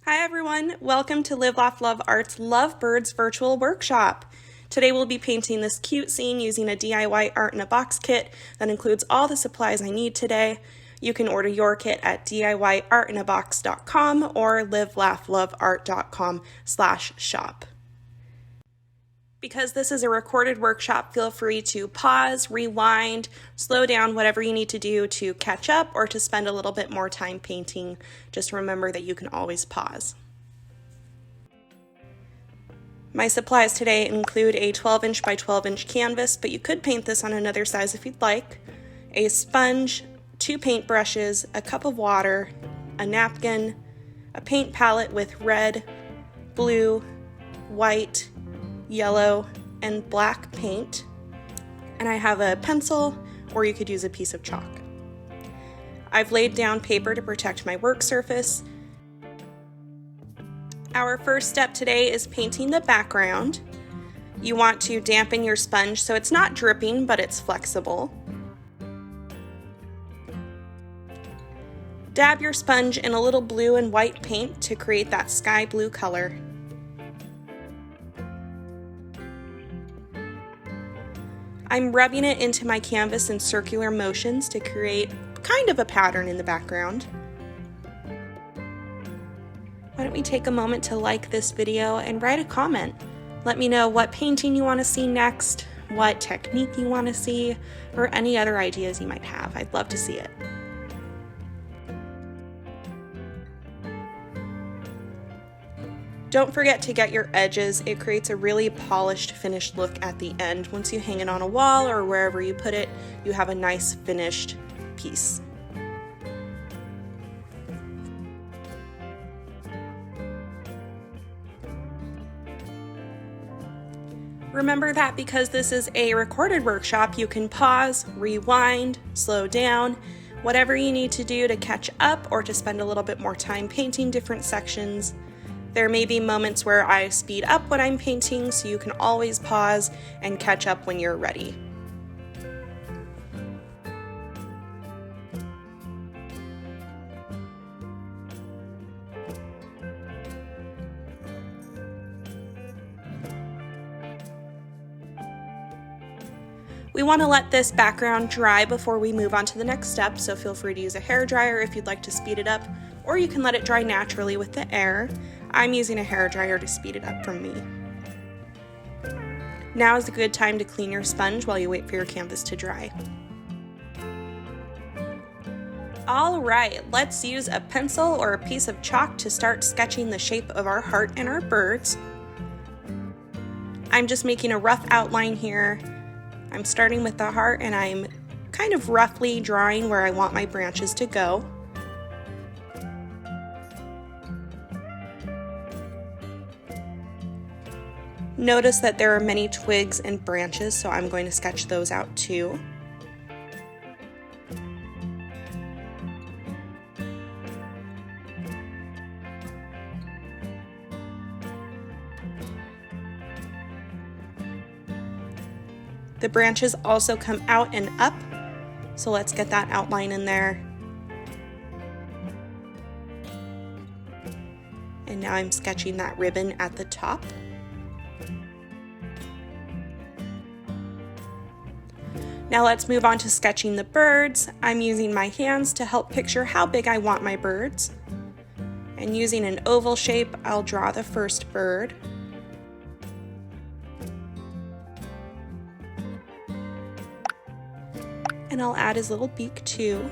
Hi everyone, welcome to Live, Laugh, Love Art's Lovebirds virtual workshop. Today we'll be painting this cute scene using a DIY art in a box kit that includes all the supplies I need today. You can order your kit at DIYartinabox.com or livelaughloveart.com/shop. Because this is a recorded workshop, feel free to pause, rewind, slow down, whatever you need to do to catch up or to spend a little bit more time painting. Just remember that you can always pause. My supplies today include a 12-inch by 12-inch canvas, but you could paint this on another size if you'd like, a sponge, 2 paint brushes, a cup of water, a napkin, a paint palette with red, blue, white, yellow, and black paint, and I have a pencil, or you could use a piece of chalk. I've laid down paper to protect my work surface. Our first step today is painting the background. You want to dampen your sponge so it's not dripping, but it's flexible. Dab your sponge in a little blue and white paint to create that sky blue color. I'm rubbing it into my canvas in circular motions to create kind of a pattern in the background. Why don't we take a moment to like this video and write a comment. Let me know what painting you want to see next, what technique you want to see, or any other ideas you might have. I'd love to see it. Don't forget to get your edges. It creates a really polished, finished look at the end. Once you hang it on a wall or wherever you put it, you have a nice finished piece. Remember that because this is a recorded workshop, you can pause, rewind, slow down, whatever you need to do to catch up or to spend a little bit more time painting different sections. There may be moments where I speed up when I'm painting, so you can always pause and catch up when you're ready. We want to let this background dry before we move on to the next step, so feel free to use a hairdryer if you'd like to speed it up, or you can let it dry naturally with the air. I'm using a hairdryer to speed it up for me. Now is a good time to clean your sponge while you wait for your canvas to dry. Alright, let's use a pencil or a piece of chalk to start sketching the shape of our heart and our birds. I'm just making a rough outline here. I'm starting with the heart and I'm kind of roughly drawing where I want my branches to go. Notice that there are many twigs and branches, so I'm going to sketch those out too. The branches also come out and up, so let's get that outline in there. And now I'm sketching that ribbon at the top. Now let's move on to sketching the birds. I'm using my hands to help picture how big I want my birds. And using an oval shape, I'll draw the first bird. And I'll add his little beak too.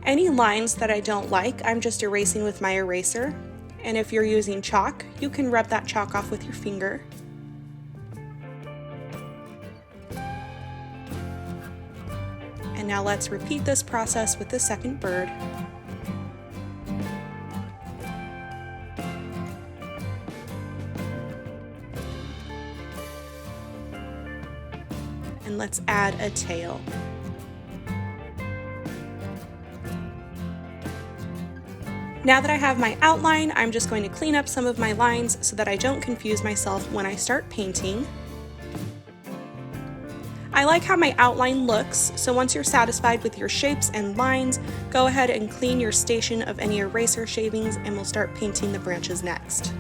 Any lines that I don't like, I'm just erasing with my eraser. And if you're using chalk, you can rub that chalk off with your finger. And now let's repeat this process with the second bird. And let's add a tail. Now that I have my outline, I'm just going to clean up some of my lines so that I don't confuse myself when I start painting. I like how my outline looks, so once you're satisfied with your shapes and lines, go ahead and clean your station of any eraser shavings and we'll start painting the branches next.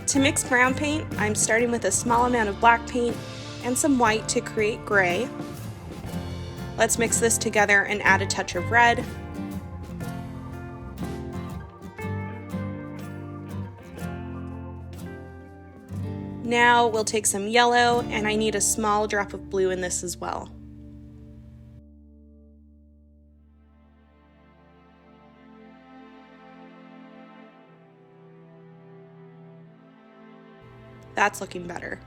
To mix brown paint, I'm starting with a small amount of black paint and some white to create gray. Let's mix this together and add a touch of red. Now we'll take some yellow, and I need a small drop of blue in this as well. That's looking better.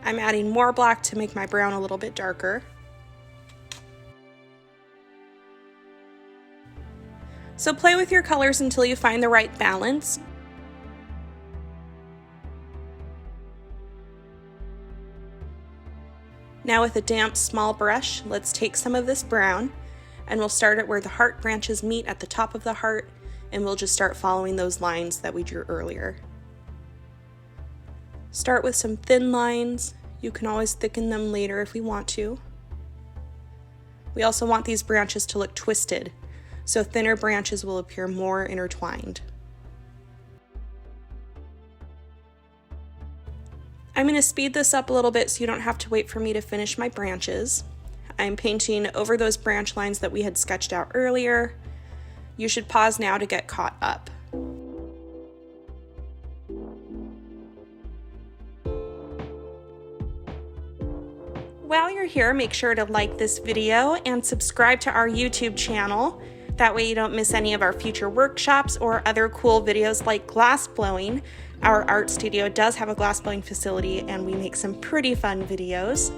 I'm adding more black to make my brown a little bit darker. So play with your colors until you find the right balance. Now with a damp small brush, let's take some of this brown and we'll start it where the heart branches meet at the top of the heart, and we'll just start following those lines that we drew earlier. Start with some thin lines. You can always thicken them later if we want to. We also want these branches to look twisted, so thinner branches will appear more intertwined. I'm going to speed this up a little bit so you don't have to wait for me to finish my branches. I'm painting over those branch lines that we had sketched out earlier. You should pause now to get caught up. While you're here, make sure to like this video and subscribe to our YouTube channel. That way you don't miss any of our future workshops or other cool videos like glass blowing. Our art studio does have a glass blowing facility and we make some pretty fun videos.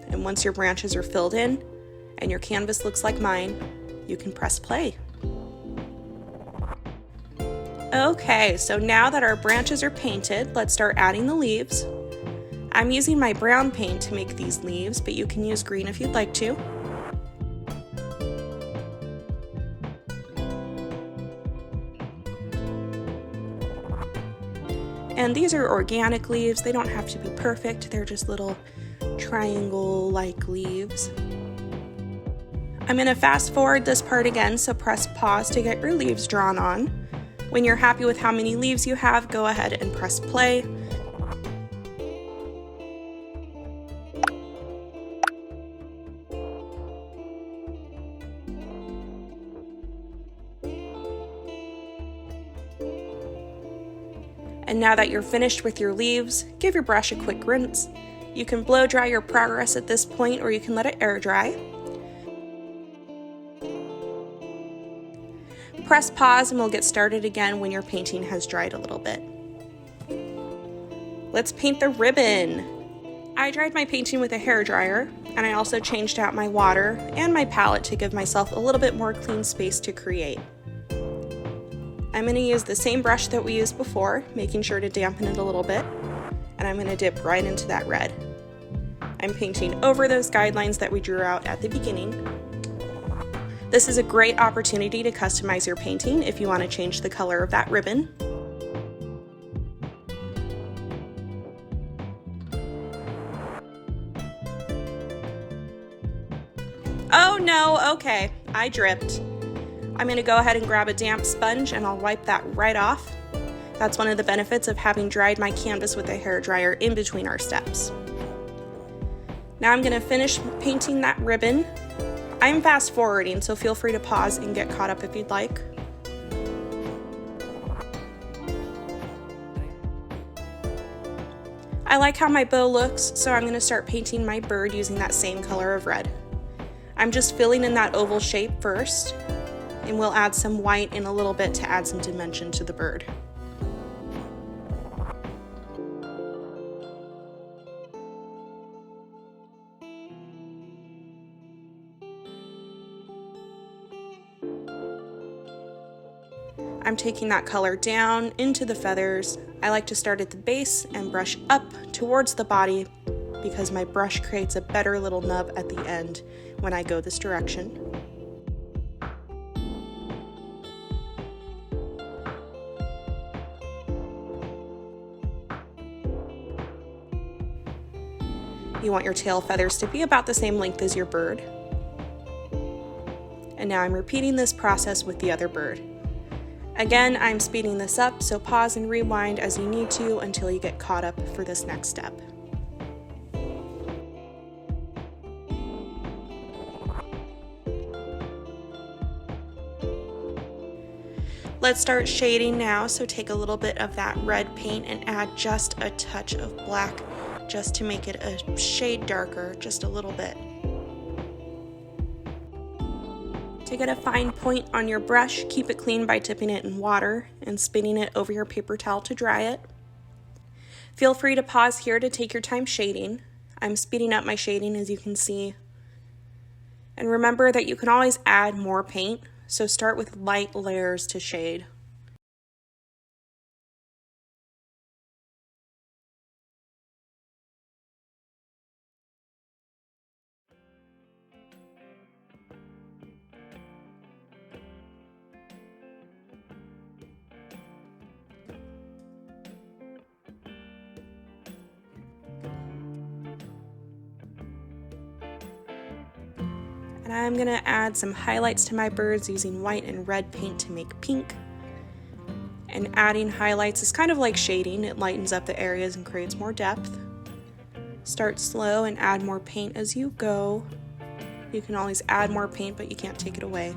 And once your branches are filled in and your canvas looks like mine, you can press play. Okay, so now that our branches are painted, let's start adding the leaves. I'm using my brown paint to make these leaves, but you can use green if you'd like to. And these are organic leaves. They don't have to be perfect. They're just little triangle-like leaves. I'm going to fast forward this part again, so press pause to get your leaves drawn on. When you're happy with how many leaves you have, go ahead and press play. And now that you're finished with your leaves, give your brush a quick rinse. You can blow dry your progress at this point, or you can let it air dry. Press pause and we'll get started again when your painting has dried a little bit. Let's paint the ribbon. I dried my painting with a hairdryer, and I also changed out my water and my palette to give myself a little bit more clean space to create. I'm going to use the same brush that we used before, making sure to dampen it a little bit, and I'm going to dip right into that red. I'm painting over those guidelines that we drew out at the beginning. This is a great opportunity to customize your painting if you want to change the color of that ribbon. Oh no, okay, I dripped. I'm going to go ahead and grab a damp sponge and I'll wipe that right off. That's one of the benefits of having dried my canvas with a hairdryer in between our steps. Now I'm going to finish painting that ribbon. I'm fast forwarding, so feel free to pause and get caught up if you'd like. I like how my bow looks, so I'm going to start painting my bird using that same color of red. I'm just filling in that oval shape first, and we'll add some white in a little bit to add some dimension to the bird. I'm taking that color down into the feathers. I like to start at the base and brush up towards the body because my brush creates a better little nub at the end when I go this direction. You want your tail feathers to be about the same length as your bird. And now I'm repeating this process with the other bird. Again, I'm speeding this up, so pause and rewind as you need to until you get caught up for this next step. Let's start shading now, so take a little bit of that red paint and add just a touch of black just to make it a shade darker, just a little bit. To get a fine point on your brush, keep it clean by dipping it in water and spinning it over your paper towel to dry it. Feel free to pause here to take your time shading. I'm speeding up my shading, as you can see. And remember that you can always add more paint, so start with light layers to shade. And I'm going to add some highlights to my birds using white and red paint to make pink. And adding highlights is kind of like shading. It lightens up the areas and creates more depth. Start slow and add more paint as you go. You can always add more paint, but you can't take it away.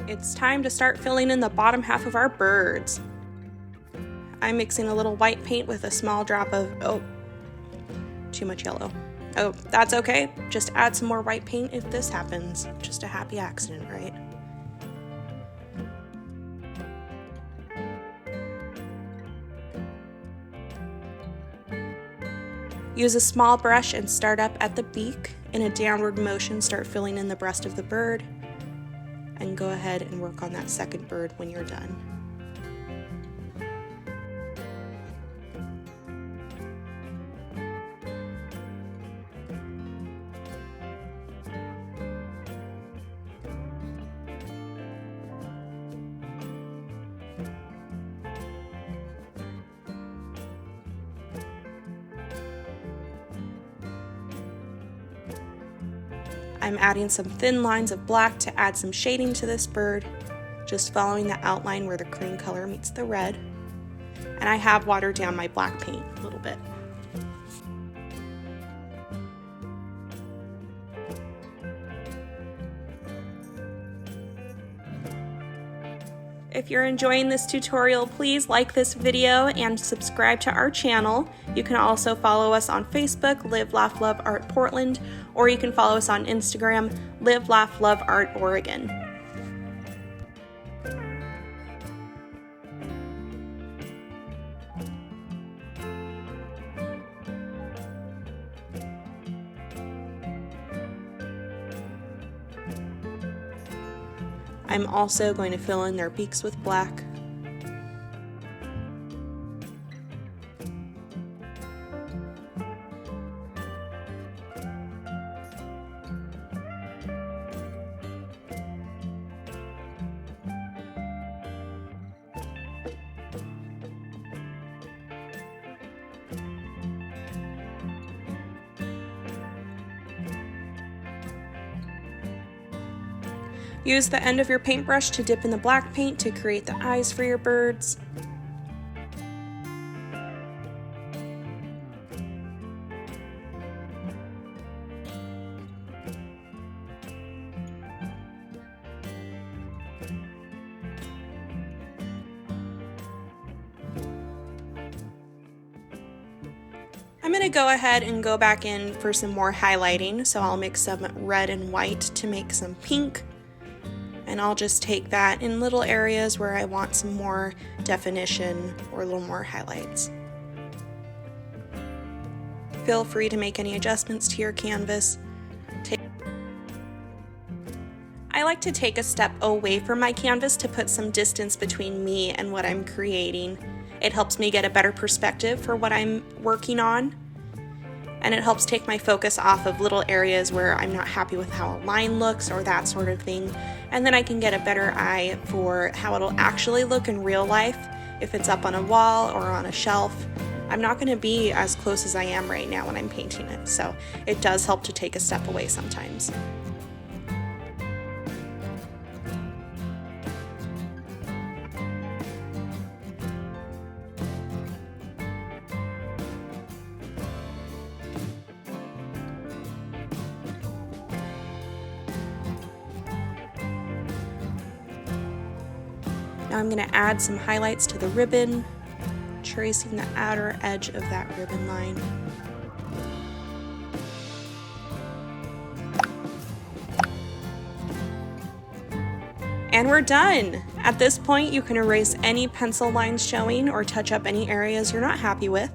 It's time to start filling in the bottom half of our birds. I'm mixing a little white paint with a small drop of, too much yellow. Oh, that's okay. Just add some more white paint if this happens. Just a happy accident, right? Use a small brush and start up at the beak. In a downward motion, start filling in the breast of the bird. And go ahead and work on that second bird when you're done. I'm adding some thin lines of black to add some shading to this bird, just following the outline where the cream color meets the red. And I have watered down my black paint a little bit. If you're enjoying this tutorial, please like this video and subscribe to our channel. You can also follow us on Facebook, Live, Laugh, Love Art Portland, or you can follow us on Instagram, Live, Laugh, Love Art Oregon. I'm also going to fill in their beaks with black. Use the end of your paintbrush to dip in the black paint to create the eyes for your birds. I'm going to go ahead and go back in for some more highlighting, so I'll mix some red and white to make some pink. And I'll just take that in little areas where I want some more definition or a little more highlights. Feel free to make any adjustments to your canvas. I like to take a step away from my canvas to put some distance between me and what I'm creating. It helps me get a better perspective for what I'm working on. and it helps take my focus off of little areas where I'm not happy with how a line looks or that sort of thing, and then I can get a better eye for how it'll actually look in real life if it's up on a wall or on a shelf. I'm not going to be as close as I am right now when I'm painting it, so it does help to take a step away sometimes. Now I'm going to add some highlights to the ribbon, tracing the outer edge of that ribbon line. And we're done! At this point, you can erase any pencil lines showing or touch up any areas you're not happy with.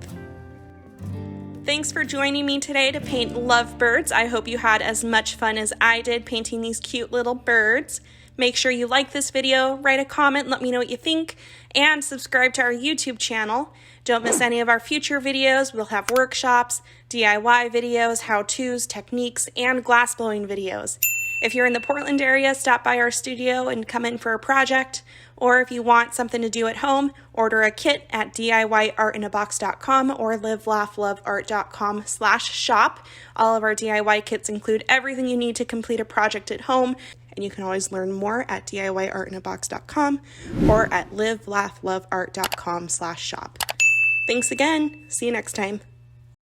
Thanks for joining me today to paint lovebirds. I hope you had as much fun as I did painting these cute little birds. Make sure you like this video, write a comment, let me know what you think, and subscribe to our YouTube channel. Don't miss any of our future videos. We'll have workshops, DIY videos, how-tos, techniques, and glass blowing videos. If you're in the Portland area, stop by our studio and come in for a project. Or if you want something to do at home, order a kit at DIYartinabox.com or livelaughloveart.com/shop. All of our DIY kits include everything you need to complete a project at home. And you can always learn more at DIYartinabox.com or at livelaughloveart.com/shop. Thanks again. See you next time.